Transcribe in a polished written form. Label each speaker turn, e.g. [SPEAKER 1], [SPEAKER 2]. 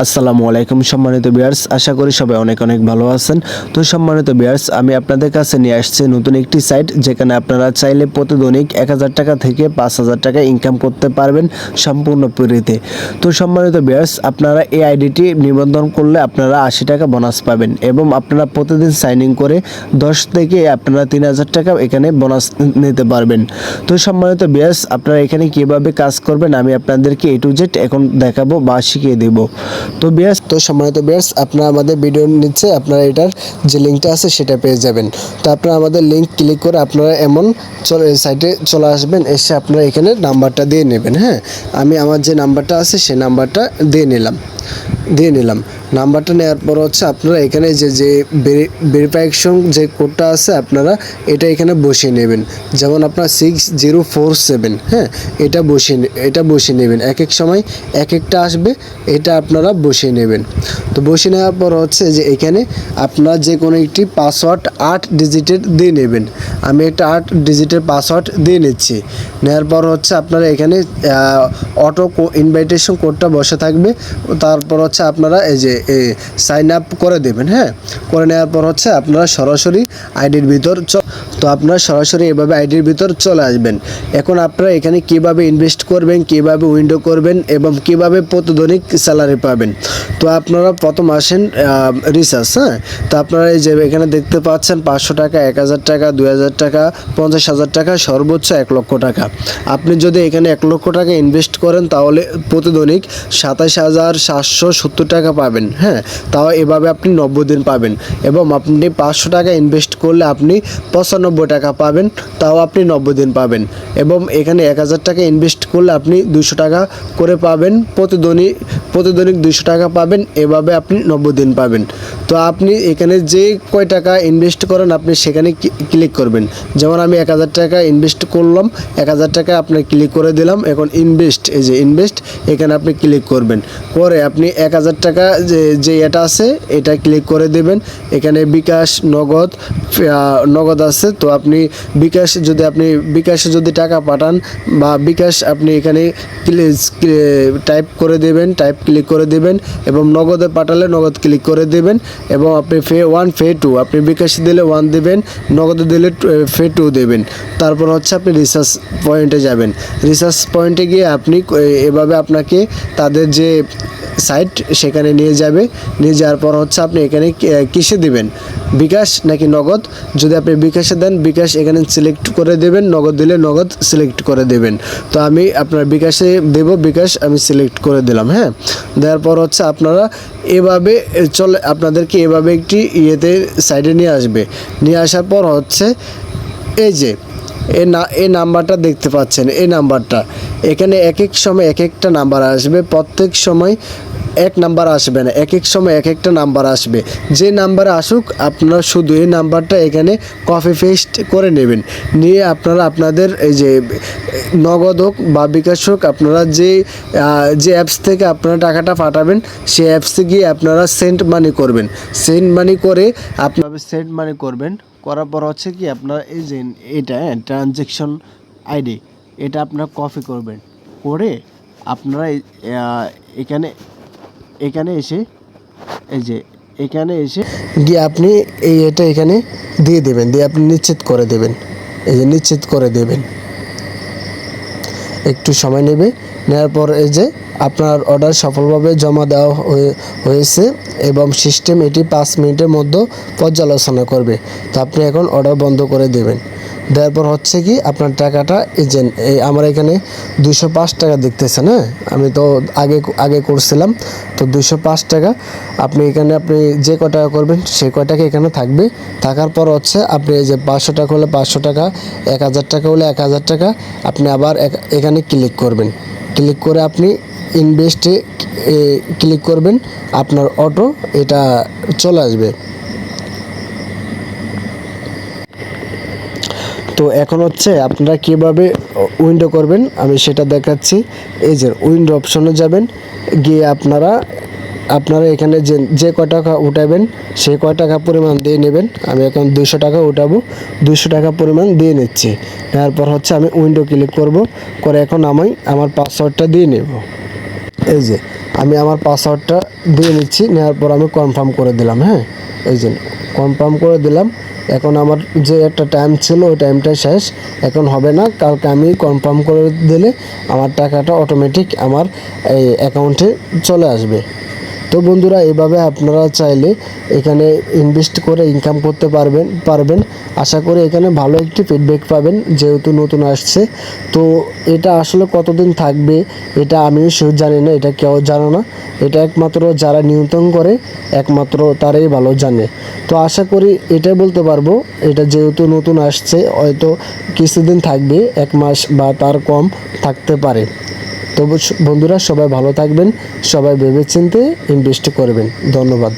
[SPEAKER 1] আসসালামু আলাইকুম সম্মানিত ভিউয়ার্স, আশা করি সবাই অনেক অনেক ভালো আছেন। তো সম্মানিত ভিউয়ার্স, আমি আপনাদের কাছে নিয়ে আসছি নতুন একটি সাইট, যেখানে আপনারা চাইলে প্রতিদিনিক 1000 টাকা থেকে 5000 টাকা ইনকাম করতে পারবেন সম্পূর্ণ ফ্রিতে। তো সম্মানিত ভিউয়ার্স, আপনারা এই আইডিটি নিবন্ধন করলে আপনারা 80 টাকা বোনাস পাবেন এবং আপনারা প্রতিদিন সাইন ইন করে 10 থেকে আপনারা 3000 টাকা এখানে বোনাস নিতে পারবেন। তো সম্মানিত ভিউয়ার্স, আপনারা এখানে কিভাবে কাজ করবেন আমি আপনাদেরকে A to Z এখন দেখাবো বা শিখিয়ে দেব। তো সম্মানিত ভিউয়ার্স, আপনারা আমাদের ভিডিও নিচে আপনারা এটার যে লিঙ্কটা আছে সেটা পেয়ে যাবেন। তো আপনারা আমাদের লিঙ্ক ক্লিক করে আপনারা এমন সাইটে চলে আসবেন, এসে আপনারা এখানে নাম্বারটা দিয়ে নেবেন। হ্যাঁ, আমি আমার যে নাম্বারটা আছে সেই নাম্বারটা দিয়ে নিলাম। নাম্বারটা নেওয়ার পর হচ্ছে আপনারা এখানে যে ভেরিফিকেশন যে কোডটা আছে আপনারা এটা এখানে বসিয়ে নেবেন। যেমন আপনার 6047, হ্যাঁ, এটা বসিয়ে নেবেন। এক এক সময় এক একটা আসবে, এটা আপনারা বসিয়ে নেবেন। তো বসিয়ে নেওয়ার পর হচ্ছে যে এখানে আপনারা যে কোনো একটি পাসওয়ার্ড 8 ডিজিটের দিয়ে নেবেন। আমি একটা 8 ডিজিটের পাসওয়ার্ড দিয়ে নিচ্ছি। নেওয়ার পর হচ্ছে আপনারা এখানে অটো ইনভাইটেশন কোডটা বসে থাকবে। তারপর হচ্ছে আপনারা এই যে সাইন আপ করে দেবেন। হ্যাঁ, করে নেওয়ার পর হচ্ছে আপনারা সরাসরি আইডির ভিতর আপনারা সরাসরি এভাবে আইডির ভিতর চলে আসবেন। এখন আপনারা এখানে কিভাবে ইনভেস্ট করবেন, কিভাবে উইন্ডো করবেন এবং কিভাবে প্রতিদিনিক স্যালারি পাবেন। তো আপনারা প্রথম আসেন রিসার্চ। হ্যাঁ, তো আপনারা এই যে এখানে দেখতে পাচ্ছেন 500 টাকা, 1000 টাকা, 2000 টাকা, 50,000 টাকা, সর্বোচ্চ 1 লক্ষ টাকা। আপনি যদি এখানে 1 লক্ষ টাকা ইনভেস্ট করেন তাহলে প্রতিদিনিক 27,770 টাকা পাবেন। হ্যাঁ, তাও এভাবে আপনি 90 দিন পাবেন। এবং আপনি 500 টাকা ইনভেস্ট করলে আপনি 95 টাকা পাবেন, তাও আপনি 90 দিন পাবেন। এবং এখানে 1000 টাকা ইনভেস্ট করলে আপনি 200 টাকা করে পাবেন, প্রতিদিনিক 200 টাকা পাবেন। এভাবে আপনি 90 দিন পাবেন। তো আপনি এখানে যে কয় টাকা ইনভেস্ট করেন আপনি সেখানে ক্লিক করবেন। যেমন আমি 1000 টাকা ইনভেস্ট করলাম, 1000 টাকা আপনি ক্লিক করে দিলাম। এখন ইনভেস্ট, এই যে ইনভেস্ট, এখানে আপনি ক্লিক করবেন। করে আপনি 1000 টাকা যে এটা আছে এটা ক্লিক করে দেবেন। এখানে বিকাশ, নগদ আছে। তো আপনি বিকাশে যদি টাকা পাঠান বা বিকাশ আপনি এখানে টাইপ করে দেবেন, ক্লিক করে দেবেন। এবং নগদে পাঠালে নগদ ক্লিক করে দেবেন। এবং আপনি ফে 1 ফে 2, আপনি বিকাশে দিলে 1 দেবেন, নগদে দিলে ফে 2 দেবেন। তারপর হচ্ছে আপনি রিসার্চ পয়েন্টে যাবেন। রিসার্চ পয়েন্টে গিয়ে আপনি এভাবে আপনাকে তাদের যে সাইট সেখানে নিয়ে যাওয়ার পর হচ্ছে আপনি এখানে কিসে দিবেন, বিকাশ নাকি নগদ। যদি আপনি বিকাশে দেন বিকাশ এখানে সিলেক্ট করে দেবেন, নগদ দিলে নগদ সিলেক্ট করে দেবেন। তো আমি আপনার বিকাশে দেব, বিকাশ আমি সিলেক্ট করে দিলাম। হ্যাঁ, দেওয়ার পর হচ্ছে আপনারা এভাবে আপনাদেরকে এভাবে একটি সাইডে নিয়ে আসার পর হচ্ছে এই যে এই নাম্বারটা দেখতে পাচ্ছেন, এই নাম্বারটা এখানে এক এক সময় এক একটা নাম্বার আসবে। প্রত্যেক সময় এক নাম্বার আসবে না, এক এক সময় এক একটা নাম্বার আসবে। যে নাম্বারে আসুক আপনারা শুধু এই নাম্বারটা এখানে কপি পেস্ট করে নেবেন। নিয়ে আপনারা আপনাদের এই যে নগদ হোক বা বিকাশ হোক, আপনারা যে অ্যাপস থেকে আপনারা টাকাটা পাঠাবেন সেই অ্যাপসে গিয়ে আপনারা সেন্ড মানি করবেন। করার পর হচ্ছে কি আপনারা এই যে এটা ট্রানজ্যাকশন আইডি এটা আপনারা কপি করবেন। করে আপনারা এখানে এসে গিয়ে আপনি এটা এখানে দিয়ে দেবেন, দিয়ে আপনি নিশ্চিত করে দেবেন। একটু সময় নেবে। নেওয়ার পর এই যে আপনার অর্ডার সফলভাবে জমা দেওয়া হয়েছে এবং সিস্টেম এটি 5 মিনিটের মধ্যে পর্যালোচনা করবে। তো আপনি এখন অর্ডার বন্ধ করে দেবেন। দেওয়ার পর হচ্ছে কি আপনার টাকাটা আমার এখানে 205 টাকা দেখতেছেন। হ্যাঁ, আমি তো আগে করছিলাম। তো 205 টাকা আপনি যে কয় টাকা করবেন সেই কয় টাকা এখানে থাকবে। থাকার পর হচ্ছে আপনি এই যে 500 টাকা হলে 500 টাকা, 1000 টাকা হলে 1000 টাকা আপনি আবার এখানে ক্লিক করবেন। ক্লিক করে আপনি ইনভেস্টে ক্লিক করবেন, আপনার অটো এটা চলে আসবে। তো এখন হচ্ছে আপনারা কীভাবে উইন্ডো করবেন আমি সেটা দেখাচ্ছি। এই যে উইন্ডো অপশনে যাবেন, গিয়ে আপনারা এখানে যে কয় টাকা উঠাবেন সেই কয় টাকা পরিমাণ দিয়ে নেবেন। আমি এখন 200 টাকা উঠাবো, 200 টাকা পরিমাণ দিয়ে নিচ্ছি। নেওয়ার পর হচ্ছে আমি উইন্ডো ক্লিক করব। করে এখন আমি আমার পাসওয়ার্ডটা দিয়ে নেব। এই যে আমি আমার পাসওয়ার্ডটা দিয়ে নিচ্ছি, নেওয়ার পর আমি কনফার্ম করে দিলাম। হ্যাঁ, এই যে কনফার্ম করে দিলাম। এখন আমার যে একটা টাইম ছিল ওই টাইমটা শেষ, এখন হবে না। কালকে আমি কনফার্ম করে দিলে আমার টাকাটা অটোমেটিক আমার এই অ্যাকাউন্টে চলে আসবে। তো বন্ধুরা, এভাবে আপনারা চাইলে এখানে ইনভেস্ট করে ইনকাম করতে পারবেন। আশা করি এখানে ভালো একটি ফিডব্যাক পাবেন, যেহেতু নতুন আসছে। তো এটা আসলে কতদিন থাকবে এটা আমিও শিওর জানি না, এটা কেউ জানে না। এটা একমাত্র যারা নিয়ন্ত্রণ করে একমাত্র তারাই ভালো জানে। তো আশা করি এটাই বলতে পারবো, এটা যেহেতু নতুন আসছে হয়তো কিছুদিন থাকবে, 1 মাস বা তার কম থাকতে পারে। তো বন্ধুরা, সবাই ভালো থাকবেন, সবাই ভেবেচিন্তে ইনভেস্ট করবেন। ধন্যবাদ।